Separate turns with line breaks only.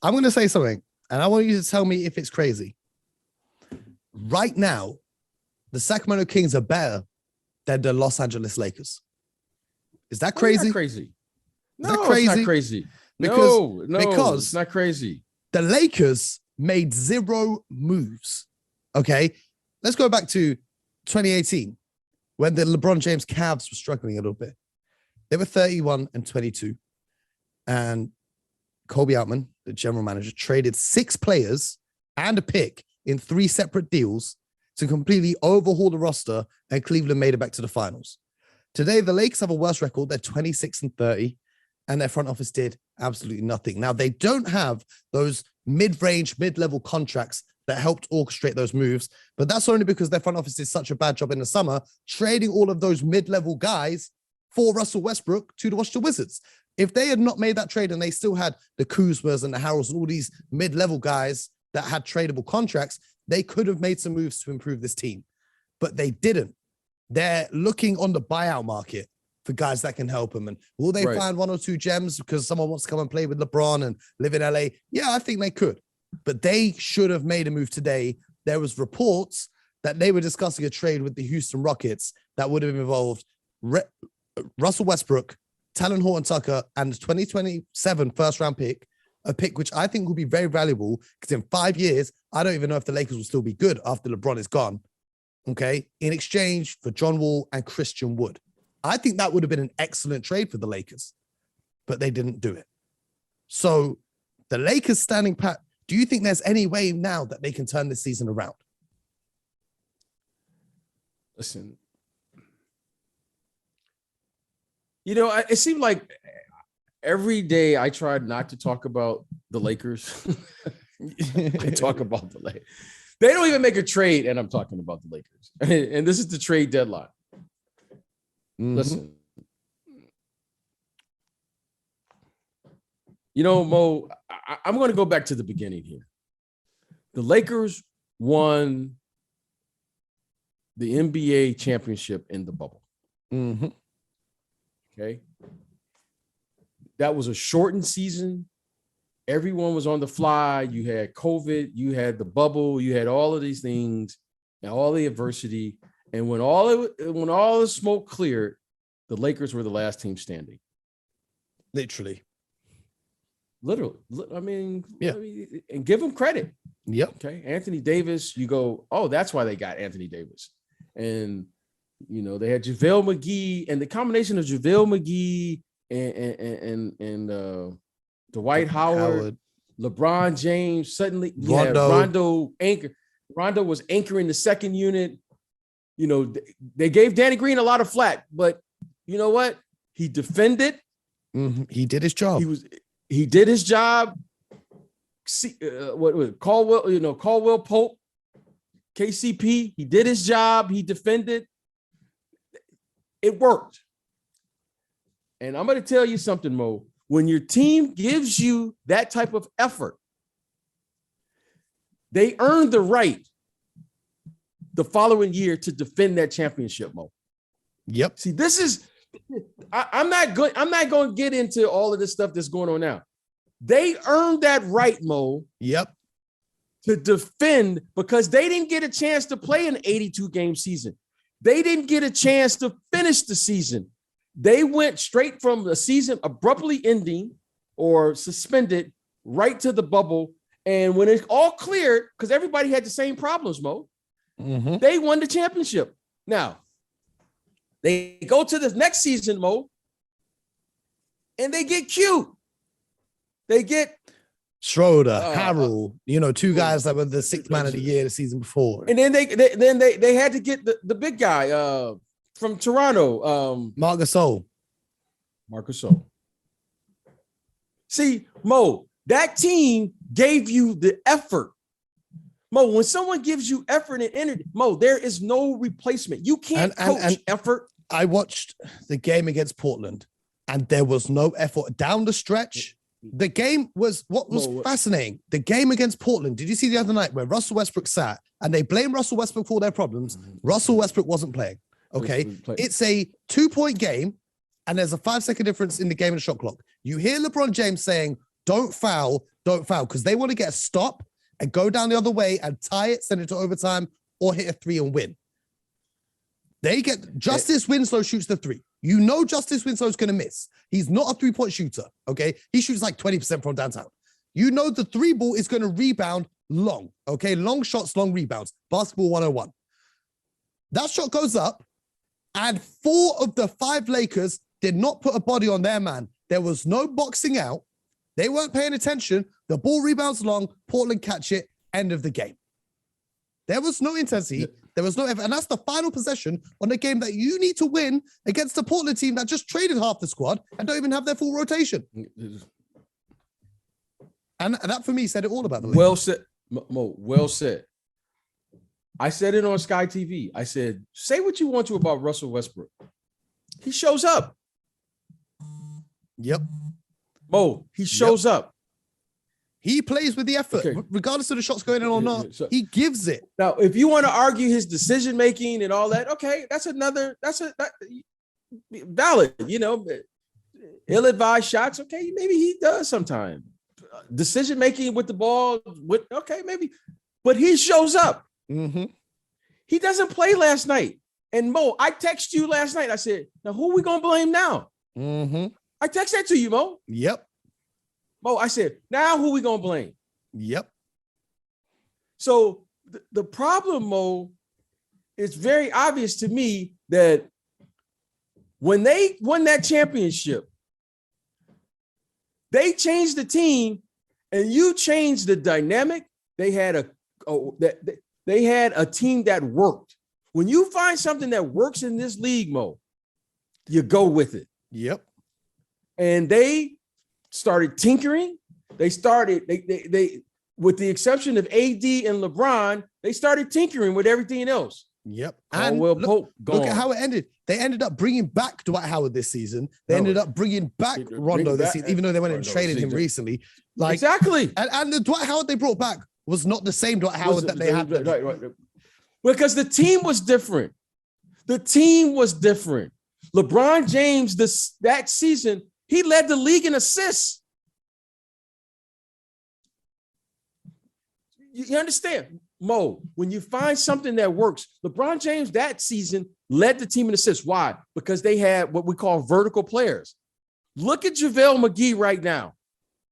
I'm going to say something, and I want you to tell me if it's crazy. Right now, the Sacramento Kings are better than the Los Angeles Lakers. Is that crazy?
Not crazy.
No, it's not
crazy.
Because
it's not crazy.
The Lakers made 0 moves. Okay, let's go back to 2018 when the LeBron James Cavs were struggling a little bit. They were 31-22, and Kobe Altman, the general manager, traded 6 players and a pick in 3 separate deals to completely overhaul the roster, and Cleveland made it back to the finals. Today, the Lakers have a worse record. They're 26-30, and their front office did absolutely nothing. Now, they don't have those mid-range, mid-level contracts that helped orchestrate those moves, but that's only because their front office did such a bad job in the summer, trading all of those mid-level guys for Russell Westbrook to the Washington Wizards. If they had not made that trade and they still had the Kuzmas and the Harrells and all these mid-level guys that had tradable contracts, they could have made some moves to improve this team, but they didn't. They're looking on the buyout market for guys that can help them. And will they find 1 or 2 gems because someone wants to come and play with LeBron and live in LA? Yeah, I think they could, but they should have made a move today. There was reports that they were discussing a trade with the Houston Rockets that would have involved Russell Westbrook, Talon Horton-Tucker, and the 2027 first-round pick, a pick which I think will be very valuable because in 5 years, I don't even know if the Lakers will still be good after LeBron is gone, okay, in exchange for John Wall and Christian Wood. I think that would have been an excellent trade for the Lakers, but they didn't do it. So the Lakers standing pat, do you think there's any way now that they can turn this season around?
Listen, it seemed like every day I tried not to talk about the Lakers. I talk about the Lakers. They don't even make a trade, and I'm talking about the Lakers. And this is the trade deadline. Listen, Mo, I'm going to go back to the beginning here. The Lakers won the NBA championship in the bubble. Okay. That was a shortened season. Everyone was on the fly. You had COVID, you had the bubble, you had all of these things and all the adversity. And when all the smoke cleared, the Lakers were the last team standing.
Literally.
I mean,
yeah.
And give them credit.
Yep.
Okay. Anthony Davis, you go, oh, that's why they got Anthony Davis. And, they had JaVale McGee, and the combination of JaVale McGee and Dwight Howard, LeBron James, suddenly Rondo was anchoring the second unit. They gave Danny Green a lot of flack, but you know what? He defended.
He did his job.
He did his job. What was Caldwell? Caldwell Pope, KCP. He did his job. He defended. It worked. And I'm going to tell you something, Mo. When your team gives you that type of effort, they earn the right the following year to defend that championship, Mo.
Yep.
See, this is, I'm not going to get into all of this stuff that's going on now. They earned that right, Mo.
Yep.
To defend because they didn't get a chance to play an 82-game season. They didn't get a chance to finish the season. They went straight from the season abruptly ending or suspended right to the bubble. And when it all cleared, because everybody had the same problems, Mo, they won the championship. Now, they go to the next season, Mo, and they get cute. They get
Schroeder, Harrell, 2 guys that were the 6th man of the year the season before.
And then they had to get the big guy from Toronto,
Marc Gasol.
See, Mo, that team gave you the effort. Mo, when someone gives you effort and energy, Mo, there is no replacement. You can't coach effort.
I watched the game against Portland, and there was no effort down the stretch. The game was fascinating. The game against Portland. Did you see the other night where Russell Westbrook sat and they blame Russell Westbrook for all their problems? Russell Westbrook wasn't playing. Okay. It's a 2-point game and there's a 5-second difference in the game and the shot clock. You hear LeBron James saying, don't foul, don't foul because they want to get a stop and go down the other way and tie it, send it to overtime, or hit a three and win. They get Justice Winslow shoots the three. You know Justice Winslow's going to miss. He's not a three-point shooter, okay? He shoots like 20% from downtown. You know the three ball is going to rebound long, okay? Long shots, long rebounds. Basketball 101. That shot goes up, and 4 of the 5 Lakers did not put a body on their man. There was no boxing out. They weren't paying attention. The ball rebounds long. Portland catch it. End of the game. There was no intensity. There was no effort. And that's the final possession on a game that you need to win against the Portland team that just traded half the squad and don't even have their full rotation. And that, for me, said it all about the Lakers.
Well said, Mo. Well said. I said it on Sky TV. I said, say what you want to about Russell Westbrook. He shows up.
Yep.
Mo, he shows up.
He plays with the effort,
Okay.
regardless of the shots going in or not. He gives it.
Now, if you want to argue his decision making and all that, okay, that's valid. You know, ill-advised shots. Okay, maybe he does sometimes. Decision making with the ball. Okay, maybe, but he shows up.
Mm-hmm.
He doesn't play last night. And Mo, I texted you last night. I said, now who are we gonna blame now?
Mm-hmm.
I texted that to you, Mo.
Yep.
Mo, I said, now who we gonna blame?
Yep.
So the problem, Mo, it's very obvious to me that when they won that championship, they changed the team and you changed the dynamic. They had a team that worked. When you find something that works in this league, Mo, you go with it.
Yep.
And they started tinkering. They with the exception of AD and LeBron, they started tinkering with everything else.
Yep.
And
Look at how it ended. They ended up bringing back Dwight Howard this season. They ended up bringing back Rondo this season, even though they went and traded him recently. Like
exactly.
And the Dwight Howard they brought back was not the same Dwight Howard that they had.
Right. Because the team was different. The team was different. LeBron James, that season, he led the league in assists. You understand, Mo, when you find something that works, LeBron James that season led the team in assists. Why? Because they had what we call vertical players. Look at JaVale McGee right now.